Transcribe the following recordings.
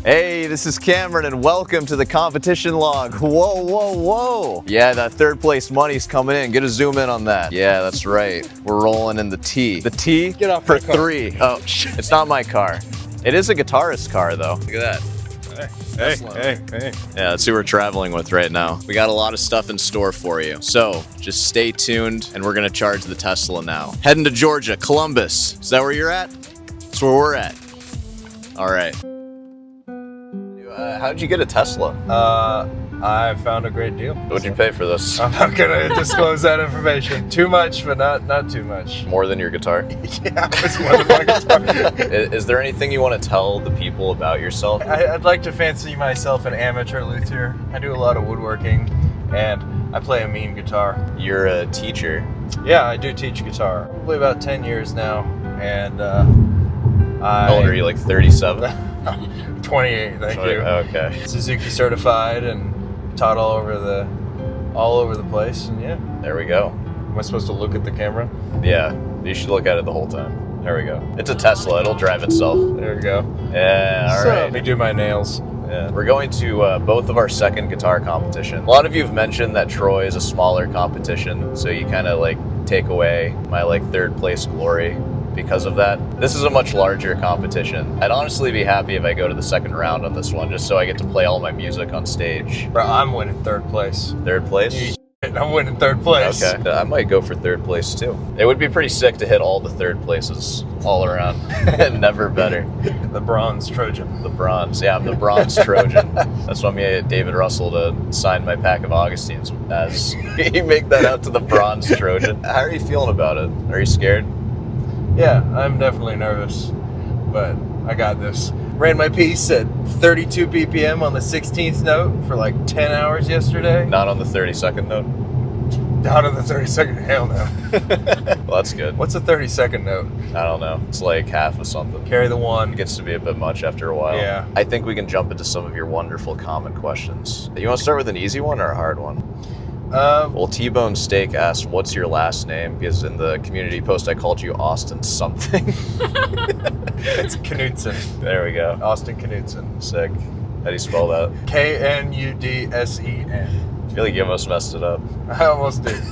Hey, this is Cameron and welcome to the competition log. Whoa, whoa, whoa. Yeah, that third place money's coming in. Get a zoom in on that. Yeah, that's right. We're rolling in the T. The T Get off for my car. 3. Oh, it's not my car. It is a guitarist's car though. Look at that. Hey. Yeah, that's who we're traveling with right now. We got a lot of stuff in store for you. So just stay tuned and we're gonna charge the Tesla now. Heading to Georgia, Columbus. Is that where you're at? That's where we're at. All right. How'd you get a Tesla? I found a great deal. What'd you pay for this? I'm not gonna disclose that information. Too much, but not too much. More than your guitar? Yeah, it's more than my guitar. Is there anything you want to tell the people about yourself? I'd like to fancy myself an amateur luthier. I do a lot of woodworking, and I play a mean guitar. You're a teacher. Yeah, I do teach guitar. Probably about 10 years now, and How old are you, like 37? 28, thank you. Okay. Suzuki certified and taught all over the place, and yeah. There we go. Am I supposed to look at the camera? Yeah, you should look at it the whole time. There we go. It's a Tesla, it'll drive itself. There we go. Yeah, all right. Let me do my nails. Yeah. We're going to both of our second guitar competition. A lot of you have mentioned that Troy is a smaller competition, so you kind of like take away my like third place glory because of that. This is a much larger competition. I'd honestly be happy if I go to the second round on this one, just so I get to play all my music on stage. Bro, I'm winning third place. Third place? I'm winning third place. Okay, I might go for third place too. It would be pretty sick to hit all the third places all around. Never better. The bronze Trojan. The bronze, yeah, I'm the bronze Trojan. That's why I'm gonna get David Russell to sign my pack of Augustines as you make that out to the bronze Trojan. How are you feeling about it? Are you scared? Yeah, I'm definitely nervous, but I got this. Ran my piece at 32 BPM on the 16th note for like 10 hours yesterday. Not on the 32nd note? Down on the 32nd, hell no. Well, that's good. What's a 32nd note? I don't know. It's like half of something. Carry the one. It gets to be a bit much after a while. Yeah. I think we can jump into some of your wonderful comment questions. You want to start with an easy one or a hard one? Well, T-Bone Steak asked, what's your last name? Because in the community post, I called you Austin something. It's Knudsen. There we go. Austin Knudsen. Sick. How do you spell that? Knudsen. I feel like you almost messed it up. I almost did.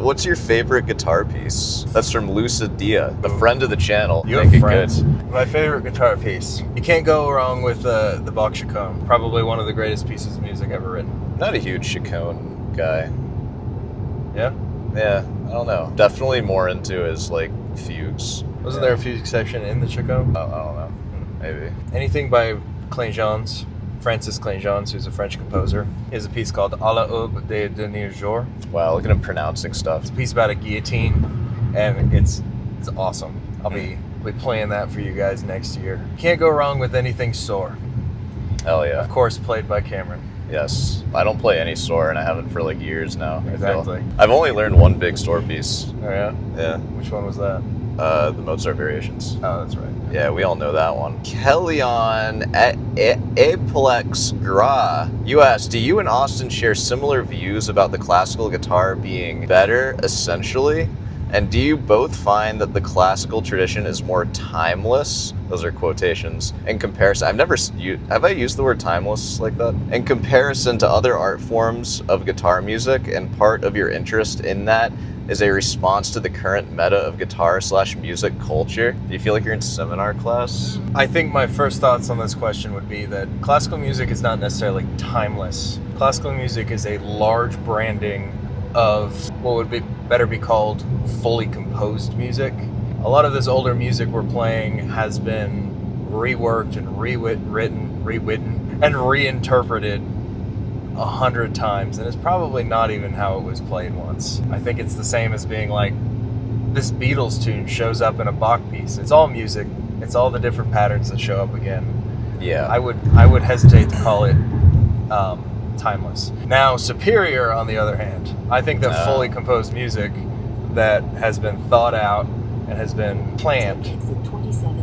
What's your favorite guitar piece? That's from Lucidia, a friend of the channel. You have friends. My favorite guitar piece. You can't go wrong with the Bach Chaconne. Probably one of the greatest pieces of music ever written. Not a huge Chaconne guy. Yeah? Yeah, I don't know. Definitely more into his like fugues. Wasn't there a fugue section in the Chaconne? I don't know. Maybe. Anything by Clingeons, Francis Clingeons, who's a French composer. He has a piece called A l'aube des derniers jours. Wow, look at him pronouncing stuff. It's a piece about a guillotine, and it's awesome. I'll be playing that for you guys next year. Can't go wrong with anything Soar. Hell yeah. Of course, played by Cameron. Yes. I don't play any Soar, and I haven't for like years now. Exactly. I've only learned one big Soar piece. Oh yeah? Yeah. Which one was that? The Mozart variations. Oh, that's right. Yeah, we all know that one. Kellyon Aplex Gra. You asked, do you and Austin share similar views about the classical guitar being better, essentially? And do you both find that the classical tradition is more timeless? Those are quotations. In comparison, have I used the word timeless like that? In comparison to other art forms of guitar music, and part of your interest in that is a response to the current meta of guitar/music culture. Do you feel like you're in seminar class? I think my first thoughts on this question would be that classical music is not necessarily timeless. Classical music is a large branding of what would better be called fully composed music. A lot of this older music we're playing has been reworked and rewritten, and reinterpreted 100 times, and it's probably not even how it was played once. I think it's the same as being like, this Beatles tune shows up in a Bach piece. It's all music. It's all the different patterns that show up again. Yeah. I would hesitate to call it timeless. Now, superior, on the other hand, I think that fully composed music that has been thought out and has been planned,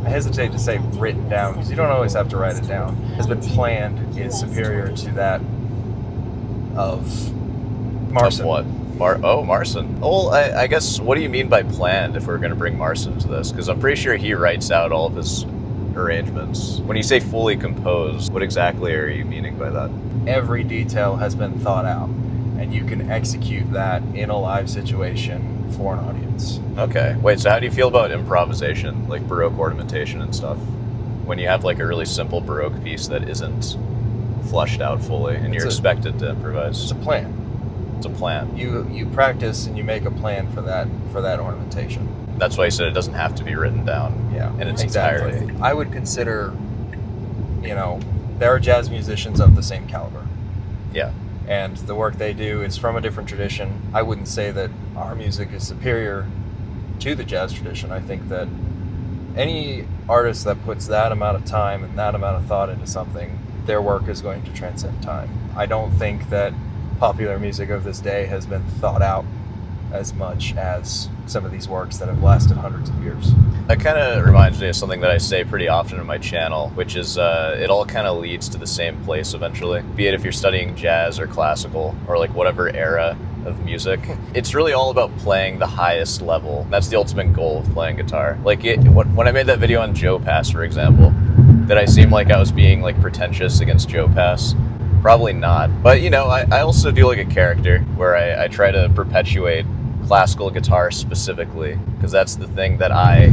I hesitate to say written down, because you don't always have to write it down, has been planned, is superior to that of Marson. Of what? Marson. Well, I guess, what do you mean by planned if we're going to bring Marson to this? Because I'm pretty sure he writes out all of his arrangements. When you say fully composed, what exactly are you meaning by that? Every detail has been thought out, and you can execute that in a live situation for an audience. Okay. Wait, so how do you feel about improvisation, like Baroque ornamentation and stuff? When you have like a really simple Baroque piece that isn't flushed out fully and you're expected to improvise? It's a plan. It's a plan. You practice and you make a plan for that ornamentation. That's why you said it doesn't have to be written down in its entirety. I would consider, there are jazz musicians of the same caliber. Yeah. And the work they do is from a different tradition. I wouldn't say that our music is superior to the jazz tradition. I think that any artist that puts that amount of time and that amount of thought into something, their work is going to transcend time. I don't think that popular music of this day has been thought out as much as some of these works that have lasted hundreds of years. That kind of reminds me of something that I say pretty often on my channel, which is it all kind of leads to the same place eventually. Be it if you're studying jazz or classical or like whatever era of music, it's really all about playing the highest level. That's the ultimate goal of playing guitar. Like when I made that video on Joe Pass, for example, did I seem like I was being like pretentious against Joe Pass? Probably not. But I also do like a character where I try to perpetuate classical guitar specifically, because that's the thing that I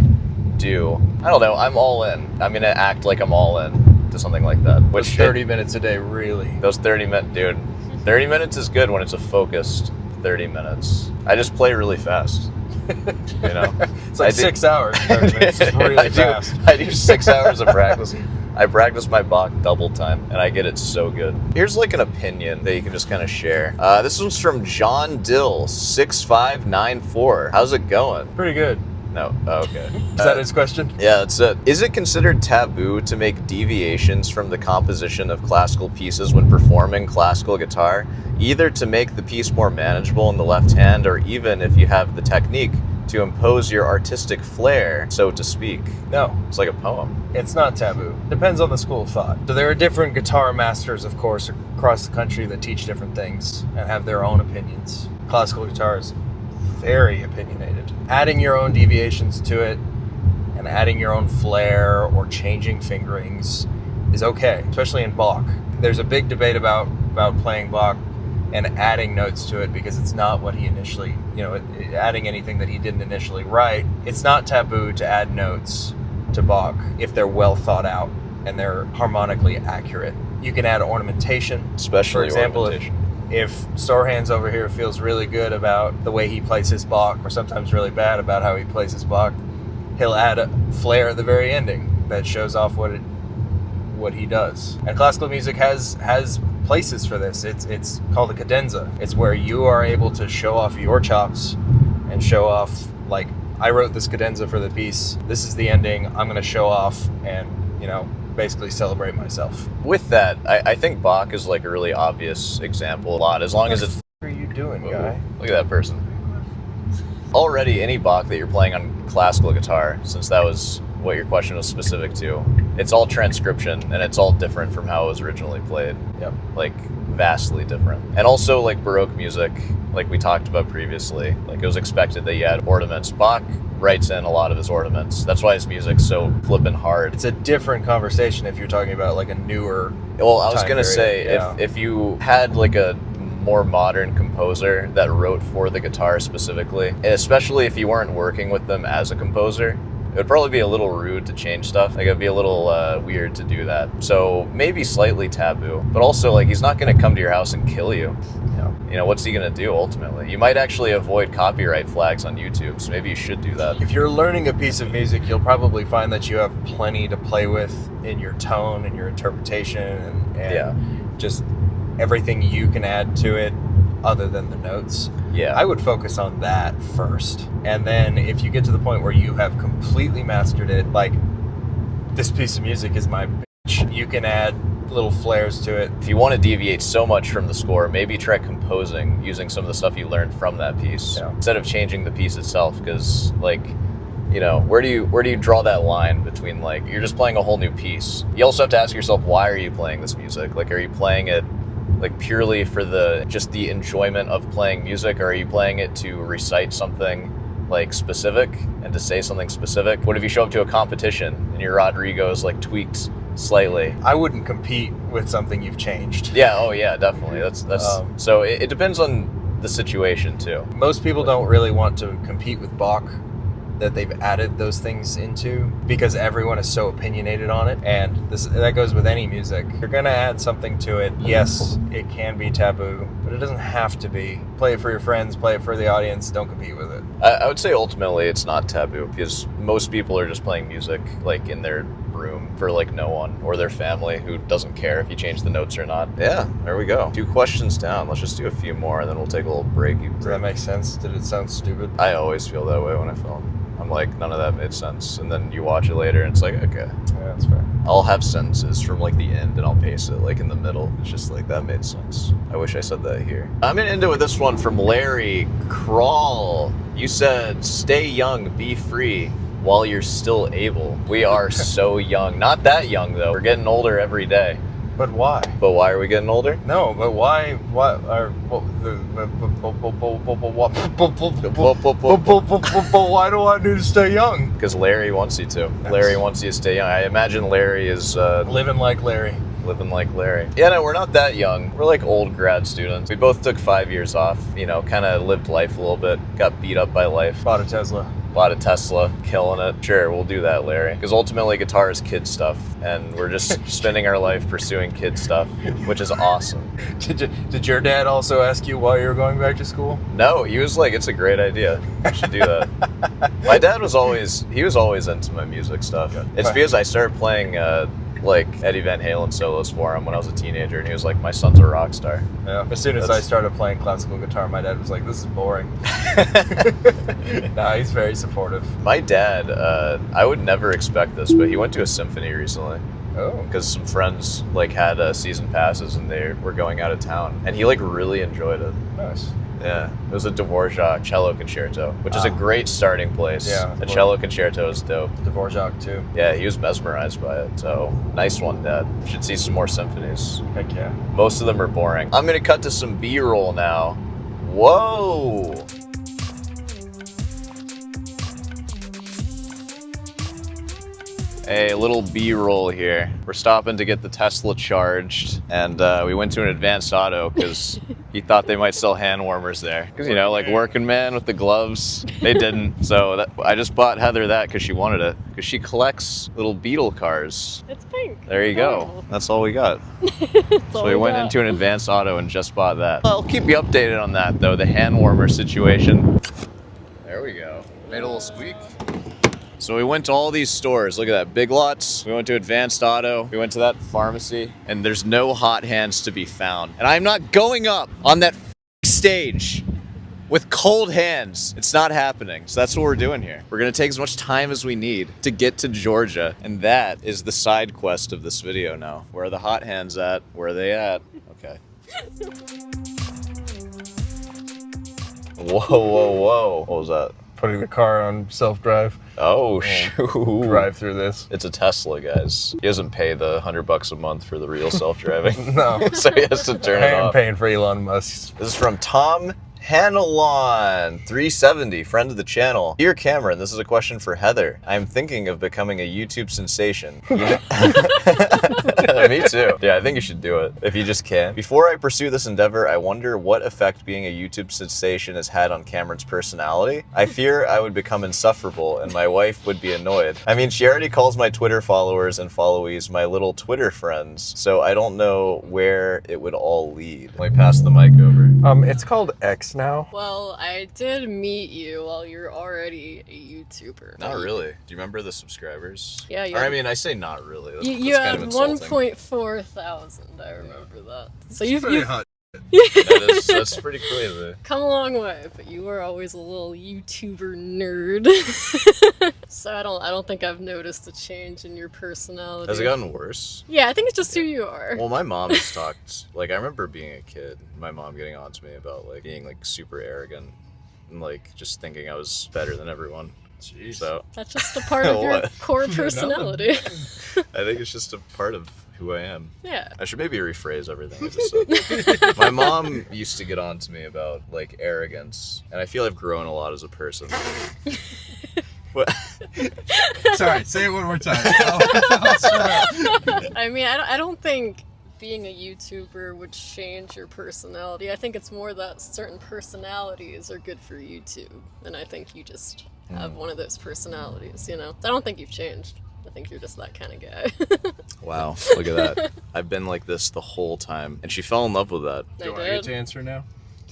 do. I don't know, I'm all in. I'm gonna act like I'm all in to something like that. Which 30 minutes a day, really? Those 30 minutes, dude. 30 minutes is good when it's a focused 30 minutes. I just play really fast. It's like 6 hours. 30 minutes is really fast. I do 6 hours of practice. I practice my Bach double time, and I get it so good. Here's like an opinion that you can just kind of share. This one's from John Dill, 6594. How's it going? Pretty good. No, okay. Is that his question? Yeah, that's it. Is it considered taboo to make deviations from the composition of classical pieces when performing classical guitar, either to make the piece more manageable in the left hand, or even if you have the technique to impose your artistic flair, so to speak? No. It's like a poem. It's not taboo. Depends on the school of thought. So there are different guitar masters, of course, across the country that teach different things and have their own opinions. Classical guitar is very opinionated. Adding your own deviations to it and adding your own flair or changing fingerings is okay, especially in Bach. There's a big debate about playing Bach and adding notes to it, because it's not what he initially, adding anything that he didn't initially write. It's not taboo to add notes to Bach if they're well thought out and they're harmonically accurate. You can add ornamentation. Especially, for example, ornamentation. If Storehands over here feels really good about the way he plays his Bach, or sometimes really bad about how he plays his Bach, he'll add a flair at the very ending that shows off what he does. And classical music has places for this. It's called a cadenza. It's where you are able to show off your chops and show off, like, I wrote this cadenza for the piece. This is the ending. I'm going to show off and, basically celebrate myself. With that, I think Bach is like a really obvious example a lot, as long as it's... What are you doing, guy? Look at that person. Already, any Bach that you're playing on classical guitar, since that was what your question was specific to, it's all transcription, and it's all different from how it was originally played. Yep. Like, vastly different. And also, like, Baroque music, like we talked about previously, like, it was expected that you had ornaments. Bach writes in a lot of his ornaments. That's why his music's so flippin' hard. It's a different conversation if you're talking about, like, a newer... Well, I was gonna say, if you had, like, a more modern composer that wrote for the guitar specifically, especially if you weren't working with them as a composer, it would probably be a little rude to change stuff. Like, it'd be a little weird to do that. So maybe slightly taboo, but also, like, he's not going to come to your house and kill you. Yeah. What's he going to do ultimately? You might actually avoid copyright flags on YouTube, so maybe you should do that. If you're learning a piece of music, you'll probably find that you have plenty to play with in your tone and your interpretation and just everything you can add to it other than the notes. Yeah. I would focus on that first. And then if you get to the point where you have completely mastered it, like, this piece of music is my bitch, you can add little flares to it. If you want to deviate so much from the score, maybe try composing using some of the stuff you learned from that piece instead of changing the piece itself, because, like, where do you draw that line between, like, you're just playing a whole new piece. You also have to ask yourself, why are you playing this music? Like, are you playing it like purely for just the enjoyment of playing music, or are you playing it to recite something like specific and to say something specific. What if you show up to a competition and your Rodrigo is like tweaked slightly? I wouldn't compete with something you've changed. Yeah, oh yeah, definitely. That's so it depends on the situation too. Most people don't really want to compete with Bach that they've added those things into because everyone is so opinionated on it, and that goes with any music. You're gonna add something to it. Yes, it can be taboo, but it doesn't have to be. Play it for your friends, play it for the audience, don't compete with it. I would say ultimately it's not taboo because most people are just playing music like in their room for like no one or their family who doesn't care if you change the notes or not. Yeah, there we go. 2 questions down. Let's just do a few more and then we'll take a little break. Does that make sense? Did it sound stupid? I always feel that way when I film. I'm like, none of that made sense. And then you watch it later and it's like, okay. Yeah, that's fair. I'll have sentences from like the end and I'll paste it like in the middle. It's just like, that made sense. I wish I said that here. I'm gonna end it with this one from Larry Crawl. You said, stay young, be free while you're still able. We are so young. Not that young though. We're getting older every day. But why? But why are we getting older? No, but why? Why do I need to stay young? Because Larry wants you to. Larry wants you to stay young. I imagine Larry is living like Larry. Living like Larry. Yeah, no, we're not that young. We're like old grad students. We both took 5 years off, you know, kind of lived life a little bit, got beat up by life. Bought a Tesla. Bought a Tesla, killing it. Sure, we'll do that, Larry. Because ultimately guitar is kid stuff, and we're just spending our life pursuing kid stuff, which is awesome. Did your dad also ask you why you were going back to school? No, he was like, it's a great idea. We should do that. My dad was always into my music stuff. It's because I started playing like Eddie Van Halen solos for him when I was a teenager, and he was like, my son's a rock star. Yeah. As soon as I started playing classical guitar, my dad was like, this is boring. Nah, he's very supportive. My dad, I would never expect this, but he went to a symphony recently. Oh. Because some friends like had season passes and they were going out of town, and he like really enjoyed it. Nice. Yeah, it was a Dvorak cello concerto, which is a great starting place. Yeah, a cello concerto is dope. Dvorak too. Yeah, he was mesmerized by it. So nice one, Dad. Should see some more symphonies. Heck yeah. Most of them are boring. I'm gonna cut to some B-roll now. Whoa. A little B-roll here. We're stopping to get the Tesla charged, and we went to an Advanced Auto because he thought they might sell hand warmers there. Because, you know, like working man with the gloves, they didn't. So I just bought Heather that because she wanted it, because she collects little Beetle cars. It's pink. There you go. That's all we got. So we went into an Advanced Auto and just bought that. I'll keep you updated on that, though, the hand warmer situation. There we go. Made a little squeak. So we went to all these stores. Look at that, Big Lots. We went to Advanced Auto. We went to that pharmacy, and there's no hot hands to be found. And I'm not going up on that stage with cold hands. It's not happening. So that's what we're doing here. We're gonna take as much time as we need to get to Georgia. And that is the side quest of this video now. Where are the hot hands at? Where are they at? Okay. Whoa, whoa, whoa. What was that? Putting the car on self-drive. Oh, shoot. Drive through this. It's a Tesla, guys. He doesn't pay the $100 a month for the real self-driving. No. So he has to turn it I am off. paying for Elon Musk. This is from Tom Hanalon 370, friend of the channel. Dear Cameron, this is a question for Heather. I'm thinking of becoming a YouTube sensation. Me too. Yeah, I think you should do it if you just can. Before I pursue this endeavor, I wonder what effect being a YouTube sensation has had on Cameron's personality. I fear I would become insufferable and my wife would be annoyed. I mean, she already calls my Twitter followers and followees my little Twitter friends, so I don't know where it would all lead. Let me pass the mic over. It's called X now. Well, I did meet you while you're already a YouTuber. Not really. Do you remember the subscribers? Yeah, Or, I mean, I say not really. That's, you that's kind had of insulting. 1.4 thousand. I remember that. So you've hot. That's pretty crazy. come a long way, but you were always a little YouTuber nerd. So I don't think I've noticed a change in your personality. Has it gotten worse? Yeah, I think it's just who you are. Well, my mom has talked, like, I remember being a kid, my mom getting on to me about, like, being, like, super arrogant and, like, just thinking I was better than everyone. Jeez. So That's just a part of your core personality. I think it's just a part of who I am. Yeah. I should maybe rephrase everything I just said. My mom used to get on to me about like arrogance, and I feel I've grown a lot as a person. What? Sorry, say it one more time. I mean, I don't think being a YouTuber would change your personality. I think it's more that certain personalities are good for YouTube, and I think you just have one of those personalities, you know? I don't think you've changed. I think you're just that kind of guy. Wow, look at that. I've been like this the whole time, and she fell in love with that. Do I get to answer now?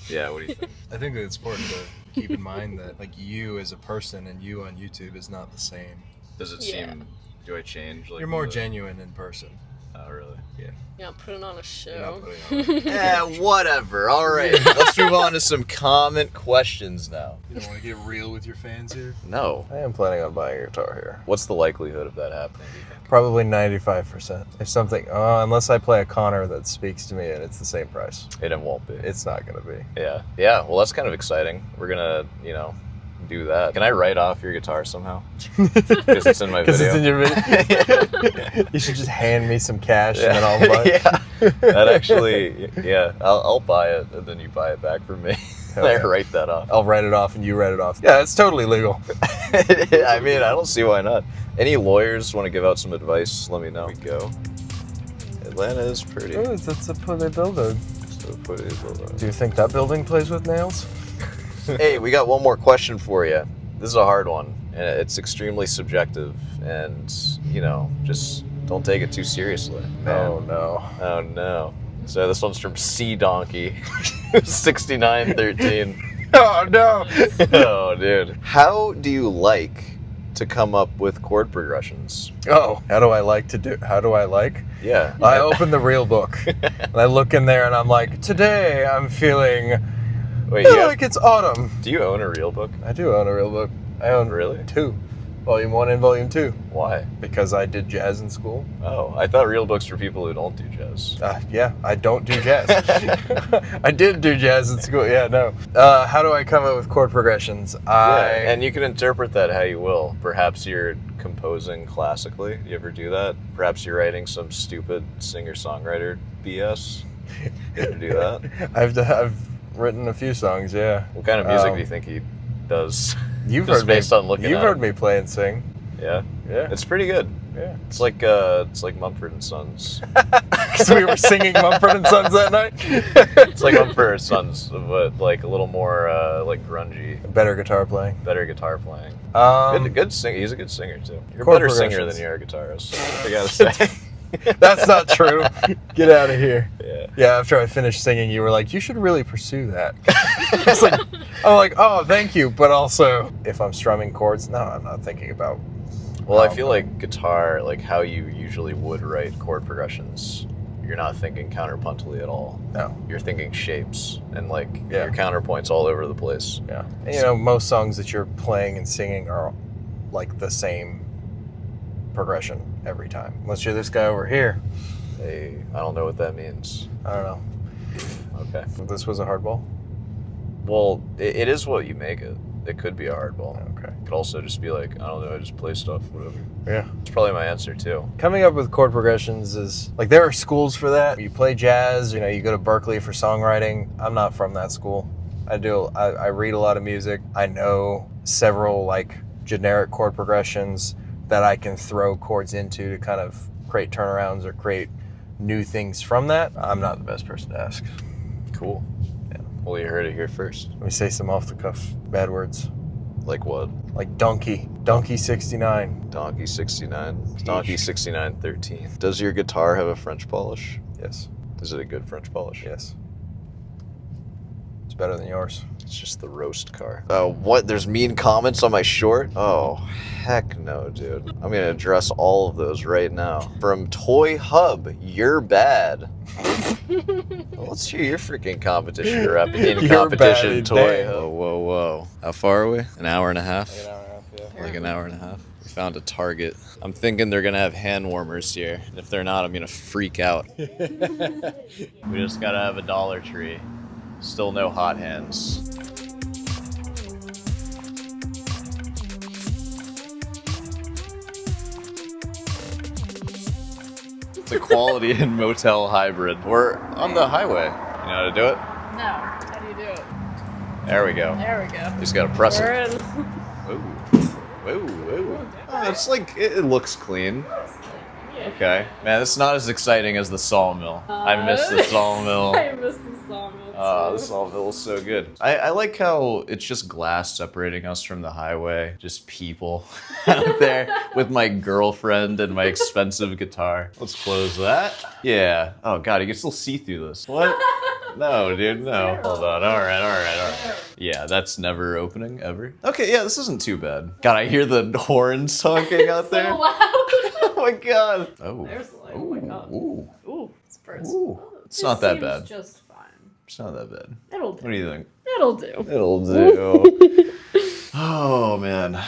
Yeah, what do you think? I think that it's important to keep in mind that like you as a person and you on YouTube is not the same. Does it seem, do I change? Like, You're more genuine in person. Oh, really? Yeah. You're not putting on a show. You're not putting on Yeah, whatever. All right, let's move on to some comment questions now. You don't want to get real with your fans here? No. I am planning on buying a guitar here. What's the likelihood of that happening, do you think? Probably 95%. If something, unless I play a Connor that speaks to me and it's the same price. It won't be. It's not going to be. Yeah. Yeah, well, that's kind of exciting. We're going to, do that. Can I write off your guitar somehow? Because it's in my video. Because it's in your video? You should just hand me some cash and then I'll buy it. Yeah. That actually, yeah. I'll buy it and then you buy it back from me. Okay. I write that off. I'll write it off and you write it off. Yeah, it's totally legal. I mean, I don't see why not. Any lawyers want to give out some advice, let me know. Here we go. Atlanta is pretty. Oh, that's a pretty building. So pretty building. Do you think that building plays with nails? Hey, we got one more question for you. This is a hard one, and it's extremely subjective, and, just don't take it too seriously. Man. Oh, no. Oh, no. So this one's from C Donkey, 6913. Oh, no. Oh, dude. How do you like to come up with chord progressions? Oh, how do I like? Yeah. I open the real book, and I look in there, and I'm like, today I'm feeling Wait, like it's autumn. do you own a real book? I do own a real book. I own Really? 2. Volume 1 and Volume 2. Why? Because I did jazz in school. Oh, I thought real books for people who don't do jazz. Yeah, I don't do jazz. I did do jazz in school. Yeah, no. How do I come up with chord progressions? Yeah, and you can interpret that how you will. Perhaps you're composing classically. You ever do that? Perhaps you're writing some stupid singer-songwriter BS. You ever do that? I've written a few songs. Yeah. What kind of music do you think he does? You've Just heard based me. on looking You've at heard him. me play and sing. Yeah, Yeah. it's pretty good. Yeah. It's like Mumford and Sons. Because we were singing Mumford and Sons that night. It's like Mumford and Sons, but like a little more like grungy, Better guitar playing. better guitar playing. Good singer. He's a good singer too. You're a chord better singer progressions. than you're a guitarist. I gotta say. That's not true. Get out of here. Yeah. Yeah, after I finished singing, you were like, you should really pursue that. I'm like, oh, thank you. But also, if I'm strumming chords, no, I'm not thinking about. Well, I feel like guitar, like how you usually would write chord progressions, you're not thinking counterpuntally at all. No. You're thinking shapes and like Yeah. your counterpoints all over the place. Yeah. And, most songs that you're playing and singing are like the same progression every time. Let's hear this guy over here. Hey, I don't know what that means. I don't know. Okay. This was a hard ball? Well, it is what you make it. It could be a hard ball. Okay. It could also just be like, I don't know, I just play stuff, whatever. Yeah. It's probably my answer too. Coming up with chord progressions is like there are schools for that. You play jazz, you go to Berkeley for songwriting. I'm not from that school. I read a lot of music. I know several like generic chord progressions that I can throw chords into to kind of create turnarounds or create new things from that. I'm not the best person to ask. Cool. Yeah. Well, you heard it here first. Let me say some off the cuff bad words. Like what? Like donkey 69. Donkey 69. Donkey 6913. Does your guitar have a French polish? Yes. Is it a good French polish? Yes. It's better than yours. It's just the roast car. Oh, what? There's mean comments on my short? Oh, heck no, dude. I'm gonna address all of those right now. From Toy Hub, you're bad. Well, let's hear your freaking competition rep in You're competition, bad, Toy damn. Hub. Whoa. How far are we? An hour and a half? Like an hour and a half, yeah. Like an hour and a half. We found a target. I'm thinking they're gonna have hand warmers here. And if they're not, I'm gonna freak out. We just gotta have a Dollar Tree. Still no hot hands. It's a quality and motel hybrid. We're on the highway. You know how to do it? No. How do you do it? There we go. There we go. Just gotta press We're it. in. Whoa. Oh, it's like, it looks clean. Okay. Man, it's not as exciting as the sawmill. I miss the sawmill. I miss the sawmill too. The sawmill is so good. I like how it's just glass separating us from the highway. Just people out there with my girlfriend and my expensive guitar. Let's close that. Yeah. Oh god, you can still see through this. What? No, dude, no. Hold on. All right. Yeah, that's never opening, ever. Okay, yeah, this isn't too bad. God, I hear the horns honking out there. So loud. Oh my god. Oh. There's the light. Oh my god. Ooh. It's first. Ooh. It's not that bad. Just fine. It's not that bad. It'll do. What do you think? It'll do. It'll do. Oh man,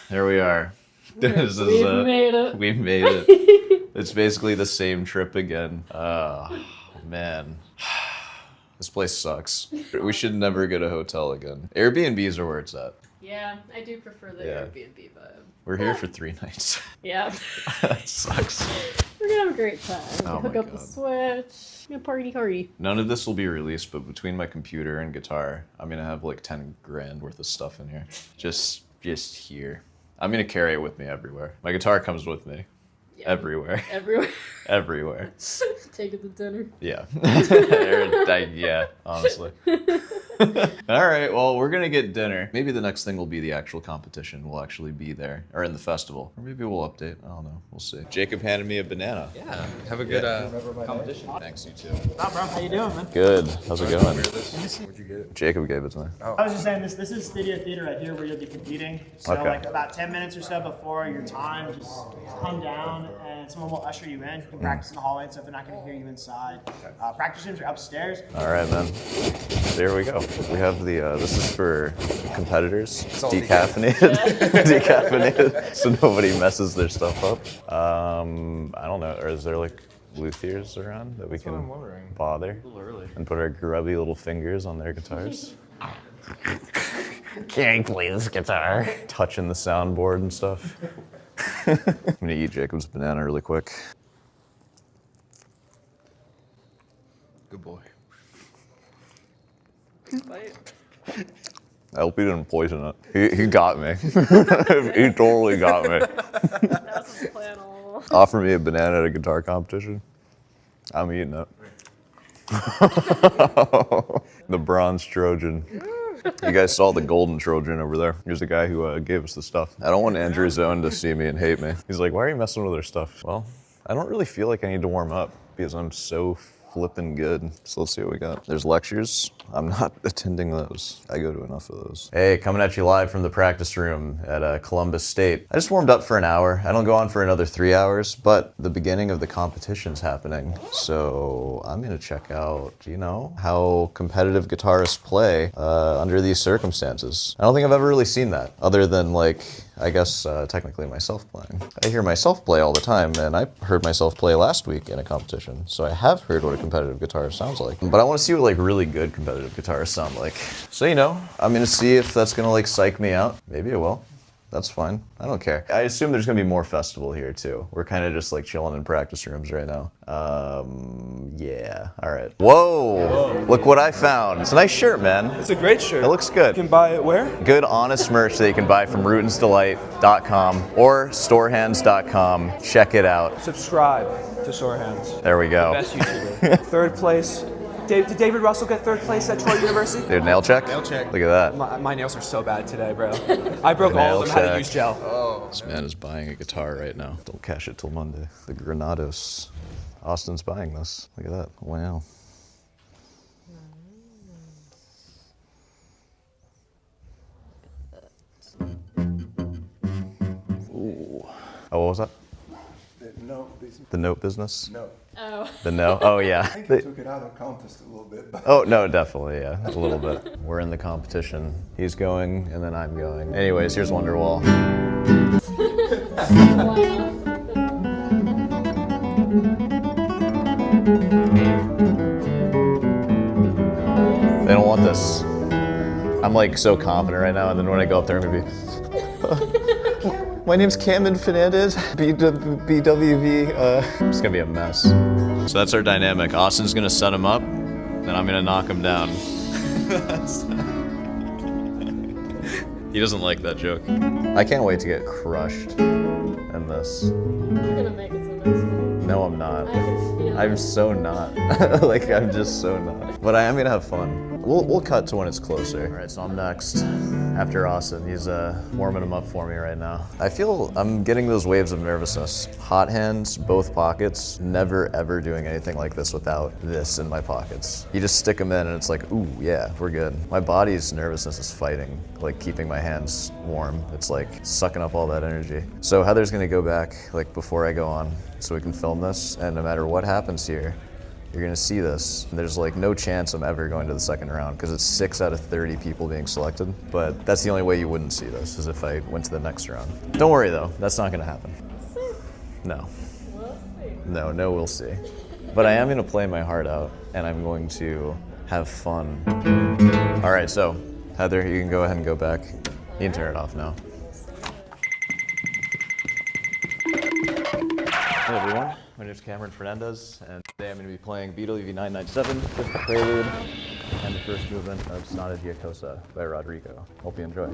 there we are. This is We've made it. We've made it. It's basically the same trip again. Oh man, this place sucks. We should never get a hotel again. Airbnbs are where it's at. Yeah, I do prefer the Yeah. Airbnb vibe. We're here for 3 nights. Yeah. That sucks. We're gonna have a great time. Oh Hook my up the God. Switch. Gonna party. None of this will be released, but between my computer and guitar, I'm gonna have like 10 grand worth of stuff in here. Just here. I'm gonna carry it with me everywhere. My guitar comes with me. Yeah. Everywhere. Everywhere. Everywhere. Take it to dinner. Yeah. Yeah, honestly. All right, well, we're going to get dinner. Maybe the next thing will be the actual competition. We'll actually be there, or in the festival. Or maybe we'll update. I don't know. We'll see. Jacob handed me a banana. Yeah. Have a good competition. Thanks, you too. Hi, bro. How you doing, man? Good. How's it going? Where'd you get it? Jacob gave it to me. I was just saying this is Studio Theater right here where you'll be competing. So Okay. like about 10 minutes or so before your time, just come down and someone will usher you in. You can practice in the hallway and stuff. They're not going to hear you inside. Practice rooms are upstairs. All right, man. There we go. We have the, this is for competitors. all Decaffeinated. Decaffeinated. So nobody messes their stuff up. I don't know. Or is there like luthiers around that we what can I'm wondering. bother A little early. and put our grubby little fingers on their guitars? Can I play this guitar? Touching the soundboard and stuff. I'm gonna eat Jacob's banana really quick. Good boy. I hope he didn't poison it. He got me. He totally got me. That's his plan all along. Offer me a banana at a guitar competition. I'm eating it. The bronze Trojan. You guys saw the golden Trojan over there. Here's the guy who gave us the stuff. I don't want Andrew Zone to see me and hate me. He's like, why are you messing with their stuff? Well, I don't really feel like I need to warm up because I'm so flipping good. So let's see what we got. There's lectures. I'm not attending those. I go to enough of those. Hey, coming at you live from the practice room at Columbus State. I just warmed up for an hour. I don't go on for another 3 hours, but the beginning of the competition's happening. So I'm gonna check out, how competitive guitarists play under these circumstances. I don't think I've ever really seen that, other than technically myself playing. I hear myself play all the time, and I heard myself play last week in a competition, so I have heard what a competitive guitarist sounds like. But I want to see what really good competitive guitarists sound like. So I'm gonna see if that's gonna psych me out. Maybe it will. That's fine. I don't care. I assume there's gonna be more festival here too. We're kind of just chilling in practice rooms right now. Yeah. All right. Whoa! Look what I found. It's a nice shirt, man. It's a great shirt. It looks good. You can buy it where? Good, honest merch that you can buy from rootinsdelight.com or storehands.com. Check it out. Subscribe to Sore Hands. There we go. Best YouTuber. Third place. Did David Russell get third place at Troy University? Dude, nail check? Nail check. Look at that. My nails are so bad today, bro. I broke all Nail of them how to check. use gel. This man is buying a guitar right now. Don't cash it till Monday. The Granados. Austin's buying this. Look at that. Wow. Ooh. Oh, what was that? The note business? No. Oh. The no? Oh, yeah. I think I took it out of context a little bit, but Oh, no, definitely, yeah. A little bit. We're in the competition. He's going, and then I'm going. Anyways, here's Wonderwall. They don't want this. I'm so confident right now, and then when I go up there, I'm gonna be. My name's Cameron Fernandez, BWV. It's gonna be a mess. So that's our dynamic. Austin's gonna set him up, then I'm gonna knock him down. He doesn't like that joke. I can't wait to get crushed in this. You're gonna make it to the next one. No, I'm not. I can feel I'm it. so not. Like, I'm just so not. But I am gonna have fun. We'll cut to when it's closer. All right, so I'm next after Austin. He's warming him up for me right now. I feel I'm getting those waves of nervousness. Hot hands, both pockets. Never ever doing anything like this without this in my pockets. You just stick them in and it's like, ooh, yeah, we're good. My body's nervousness is fighting, like keeping my hands warm. It's like sucking up all that energy. So Heather's gonna go back like before I go on so we can film this, and no matter what happens here, you're gonna see this. There's like no chance I'm ever going to the second round because it's 6 out of 30 people being selected. But that's the only way you wouldn't see this, is if I went to the next round. Don't worry though, that's not gonna happen. No. We'll see. No, we'll see. But I am gonna play my heart out and I'm going to have fun. All right, so Heather, you can go ahead and go back. You can turn it off now. Hey everyone, my name is Cameron Fernandez, and today I'm going to be playing BWV 997, fifth prelude, and the first movement of Sonata by Rodrigo. Hope you enjoy.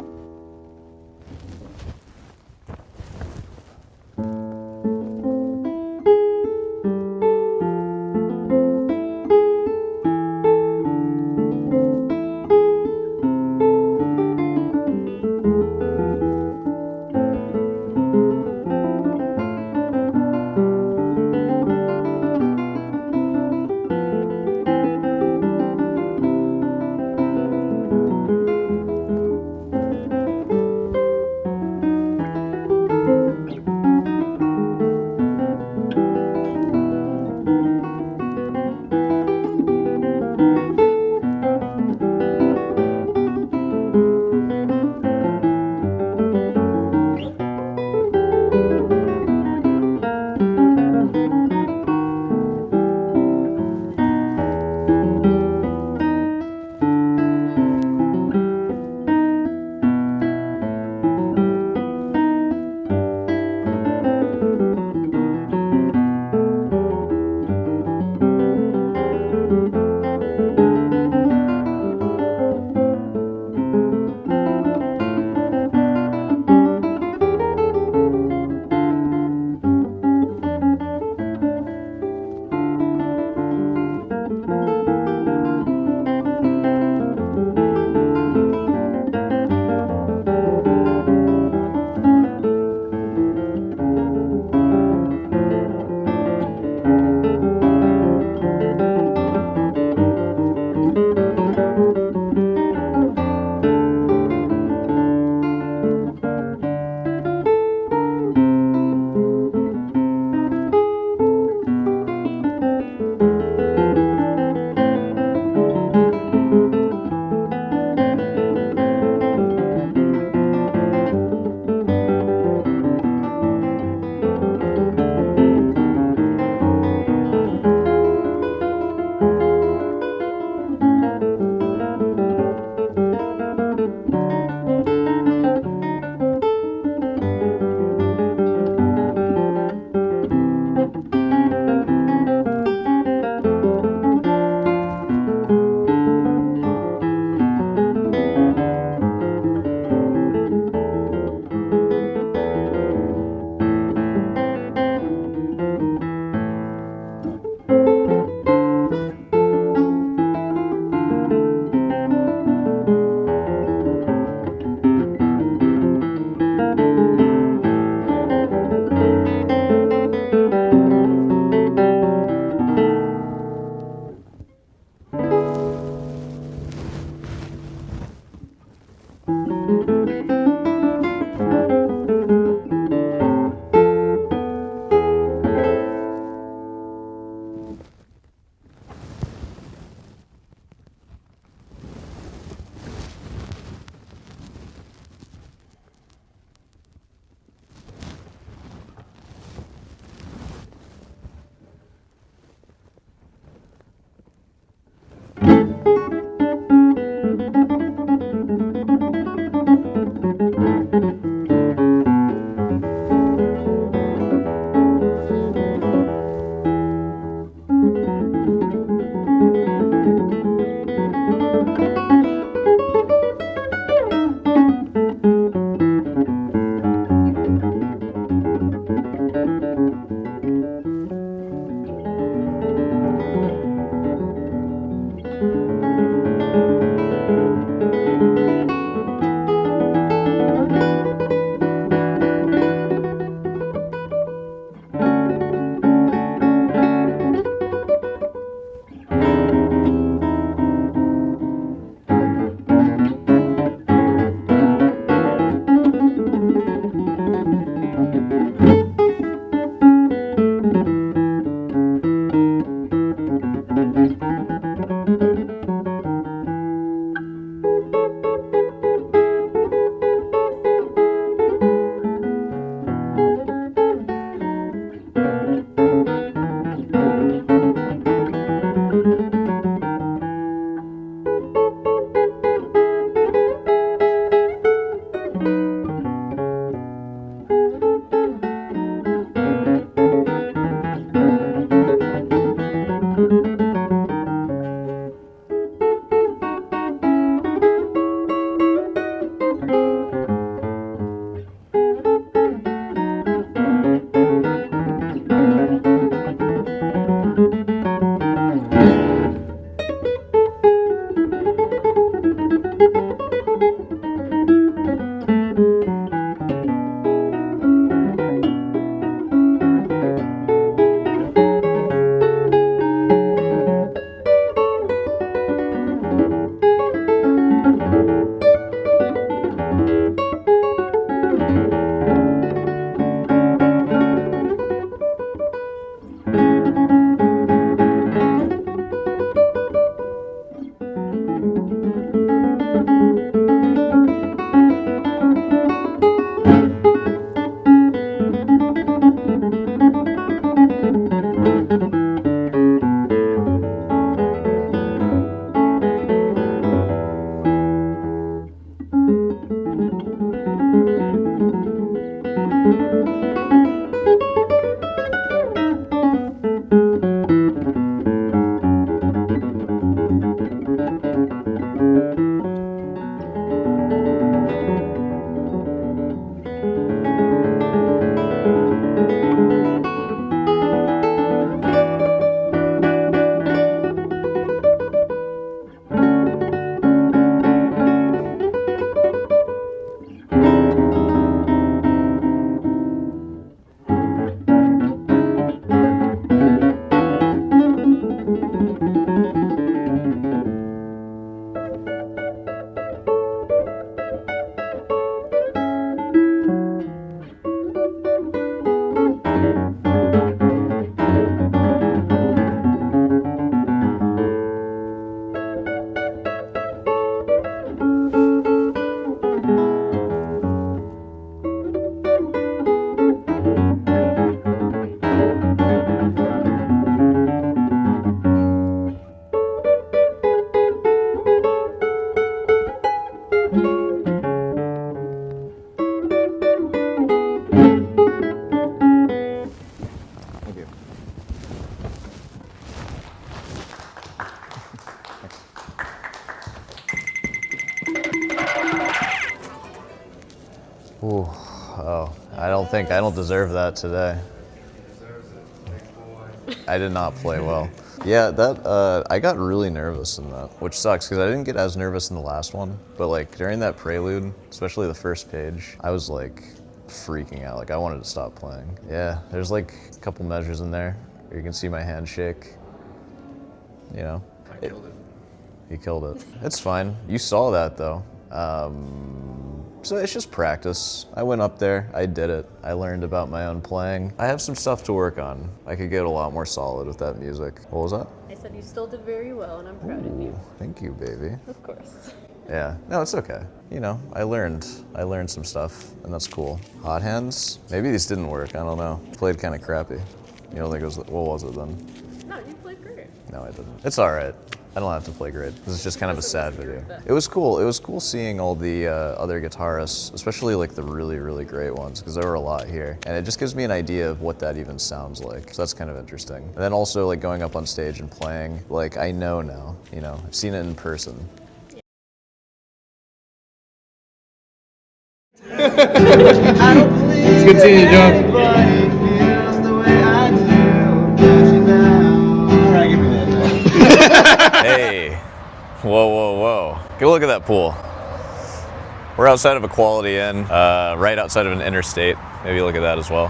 Ooh, oh, I don't deserve that today. I did not play well. Yeah, that I got really nervous in that, which sucks because I didn't get as nervous in the last one. But like during that prelude, especially the first page, I was like freaking out. Like I wanted to stop playing. Yeah, there's like a couple measures in there. You can see my hand shake. You know, I killed it. He killed it. It's fine. You saw that though. So it's just practice. I went up there, I did it. I learned about my own playing. I have some stuff to work on. I could get a lot more solid with that music. What was that? I said you still did very well, and I'm proud of you. Thank you, baby. Of course. Yeah, no, it's okay. You know, I learned some stuff, and that's cool. Hot hands? Maybe these didn't work, I don't know. Played kind of crappy. You don't think it was, what was it then? No, you played great. No, I didn't. It's all right. I don't have to play great. This is just kind of a sad video. It was cool. It was cool seeing all the other guitarists, especially like the really, really great ones, because there were a lot here. And it just gives me an idea of what that even sounds like. So that's kind of interesting. And then also like going up on stage and playing, like I know now, you know, I've seen it in person. Let's continue, John. Hey, whoa, whoa, whoa. Go look at that pool. We're outside of a Quality Inn, right outside of an interstate. Maybe look at that as well.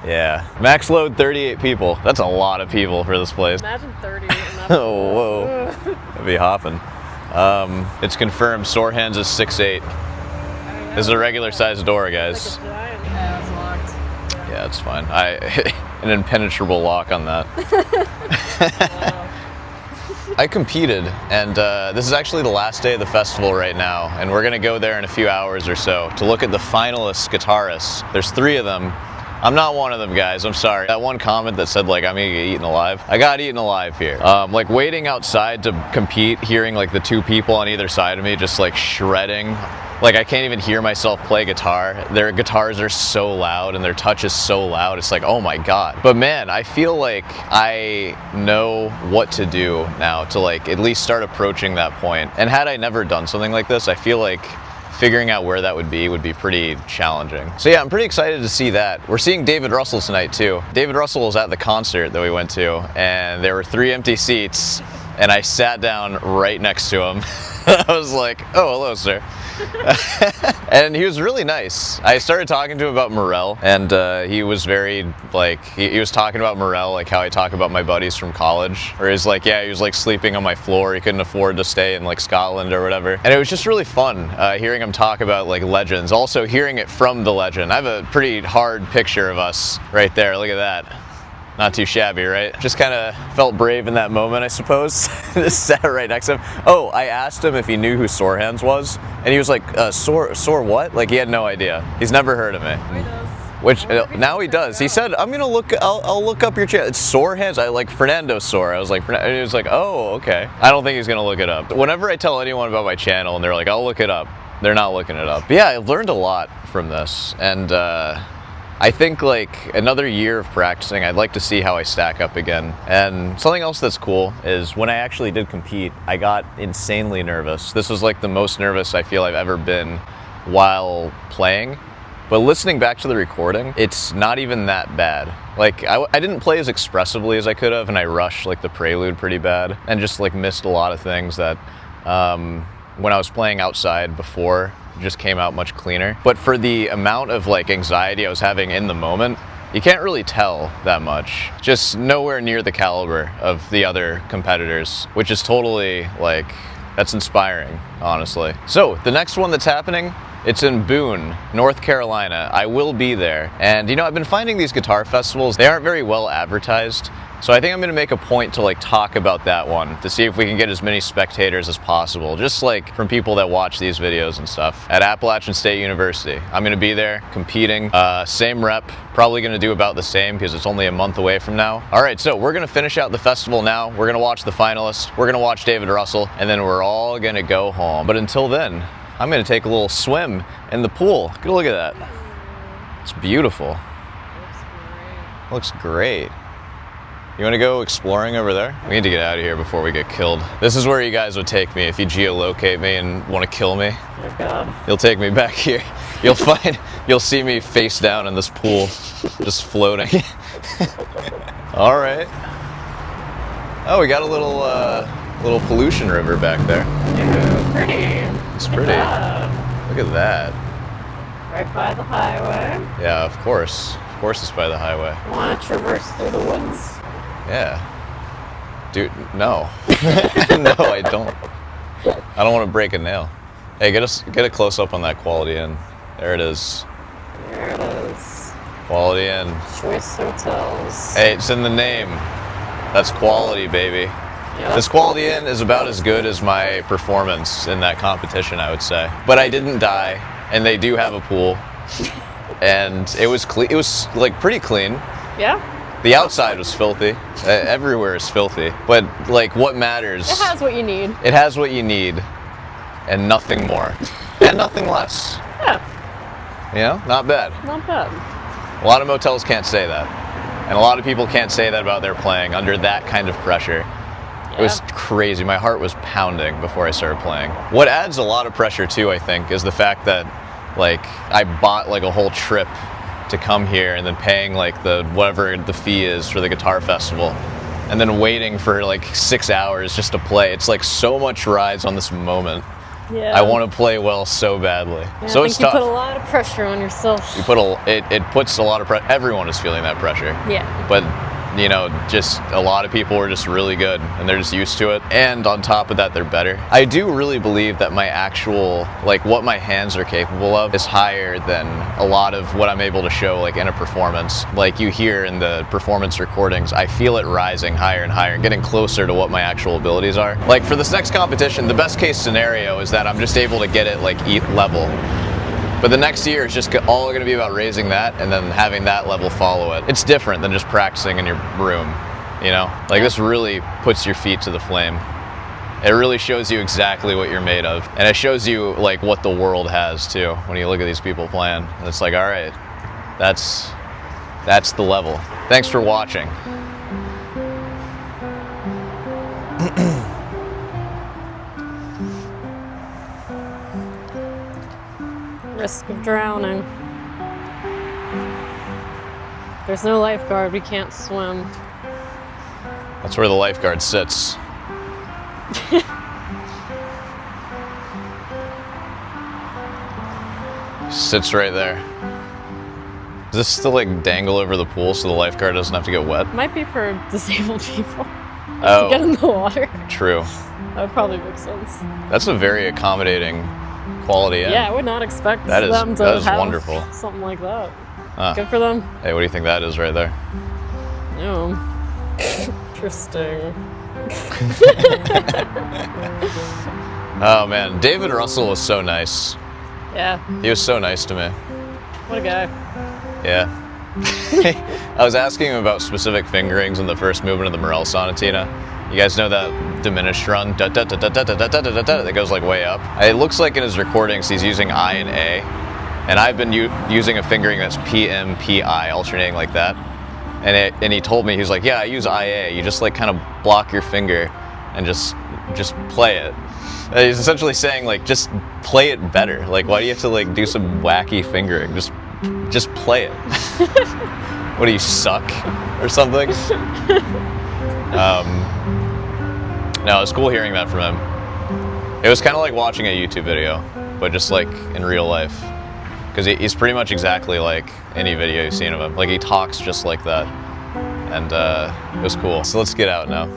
Yeah, max load 38 people. That's a lot of people for this place. Imagine 30. Oh, whoa, that'd be hopping. It's confirmed, Sore Hands is 6'8". This is a regular size door, guys. Like a giant. Yeah, it's locked. Yeah, it's fine. An impenetrable lock on that. I competed, and this is actually the last day of the festival right now, and we're gonna go there in a few hours or so to look at the finalist guitarists. There's 3 of them. I'm not one of them, guys, I'm sorry. That one comment that said like I'm gonna get eaten alive, I got eaten alive here. Like waiting outside to compete, hearing like the 2 people on either side of me just like shredding. Like I can't even hear myself play guitar. Their guitars are so loud and their touch is so loud. It's like, oh my God. But man, I feel like I know what to do now to like at least start approaching that point. And had I never done something like this, I feel like figuring out where that would be pretty challenging. So yeah, I'm pretty excited to see that. We're seeing David Russell tonight too. David Russell was at the concert that we went to, and there were 3 empty seats, and I sat down right next to him. I was like, oh, hello, sir. And he was really nice. I started talking to him about Morel, and he was very, like, he was talking about Morel, like how I talk about my buddies from college. Or he's like, yeah, he was like sleeping on my floor. He couldn't afford to stay in like Scotland or whatever. And it was just really fun hearing him talk about like legends. Also hearing it from the legend. I have a pretty hard picture of us right there. Look at that. Not too shabby, right? Just kind of felt brave in that moment, I suppose. Just sat right next to him. Oh, I asked him if he knew who Sore Hands was, and he was like, sore what? Like he had no idea. He's never heard of me. He does. Which now he does. He said, "I'm gonna look. I'll look up your channel. It's Sore Hands. I like Fernandez Sore." I was like, and he was like, "Oh, okay." I don't think he's gonna look it up. Whenever I tell anyone about my channel, and they're like, "I'll look it up," they're not looking it up. But yeah, I learned a lot from this, and I think like another year of practicing, I'd like to see how I stack up again. And something else that's cool is when I actually did compete, I got insanely nervous. This was like the most nervous I feel I've ever been while playing. But listening back to the recording, it's not even that bad. Like I didn't play as expressively as I could have, and I rushed like the prelude pretty bad and just like missed a lot of things that when I was playing outside before, just came out much cleaner. But for the amount of like anxiety I was having in the moment, you can't really tell that much. Just nowhere near the caliber of the other competitors, which is totally like, that's inspiring, honestly. So the next one that's happening, it's in Boone, North Carolina. I will be there. And you know, I've been finding these guitar festivals, they aren't very well advertised. So I think I'm gonna make a point to like talk about that one to see if we can get as many spectators as possible, just like from people that watch these videos and stuff. At Appalachian State University. I'm gonna be there competing, same rep, probably gonna do about the same because it's only a month away from now. All right, so we're gonna finish out the festival now. We're gonna watch the finalists, we're gonna watch David Russell, and then we're all gonna go home. But until then, I'm gonna take a little swim in the pool. Get a look at that. It's beautiful. Looks great. Looks great. You want to go exploring over there? We need to get out of here before we get killed. This is where you guys would take me if you geolocate me and want to kill me. Oh God. You'll take me back here. You'll see me face down in this pool, just floating. All right. Oh, we got a little pollution river back there. It's pretty. Look at that. Right by the highway. Yeah, of course. Of course it's by the highway. Want to traverse through the woods? Yeah. Dude, no. No, I don't. I don't want to break a nail. Hey, get a close up on that Quality Inn. There it is. There it is. Quality Inn. Choice hotels. Hey, it's in the name. That's quality, baby. Yeah. This Quality Inn is about as good as my performance in that competition, I would say. But I didn't die, and they do have a pool. And it was clean. It was like pretty clean. Yeah. The outside was filthy. Everywhere is filthy. But like, what matters? It has what you need. It has what you need, and nothing more, and nothing less. Yeah. You know, not bad. Not bad. A lot of motels can't say that, and a lot of people can't say that about their playing under that kind of pressure. It was crazy. My heart was pounding before I started playing. What adds a lot of pressure too, I think, is the fact that like I bought like a whole trip to come here and then paying like the whatever the fee is for the guitar festival and then waiting for like 6 hours just to play. It's like so much rides on this moment. Yeah. I want to play well so badly. Yeah, So I it's think you tough. put a lot of pressure on yourself. You put it puts a lot of pressure. Everyone is feeling that pressure. Yeah. But you know, just a lot of people are just really good and they're just used to it. And on top of that, they're better. I do really believe that my actual, like what my hands are capable of is higher than a lot of what I'm able to show like in a performance. Like you hear in the performance recordings, I feel it rising higher and higher, getting closer to what my actual abilities are. Like for this next competition, the best case scenario is that I'm just able to get it like level. But the next year is just all going to be about raising that and then having that level follow it. It's different than just practicing in your room, you know? Like this really puts your feet to the flame. It really shows you exactly what you're made of. And it shows you like what the world has too when you look at these people playing. And it's like, all right, that's the level. Thanks for watching. Risk of drowning. There's no lifeguard, we can't swim. That's where the lifeguard sits. Sits right there. Does this still like dangle over the pool so the lifeguard doesn't have to get wet? Might be for disabled people. Oh, To get in the water. true. That would probably make sense. That's a very accommodating Quality Inn. Yeah, I would not expect That is- them to that is have wonderful. something like that. Huh. Good for them. Hey, what do you think that is right there? No. Interesting. Oh man, David Russell was so nice. Yeah, He was so nice to me. what a guy. Yeah. I was asking him about specific fingerings in the first movement of the Morel Sonatina. You guys know that diminished run that goes like way up? It looks like in his recordings he's using I and A, and I've been using a fingering that's PM, PI, alternating like that. And he told me, he was like, yeah, I use IA. You just like kind of block your finger and just play it. And he's essentially saying like, just play it better. Like, why do you have to like do some wacky fingering? Just play it. What do you suck or something? No, it's cool hearing that from him. It was kind of like watching a YouTube video, but just like in real life. Because he's pretty much exactly like any video you've seen of him. Like he talks just like that. And it was cool. So let's get out now.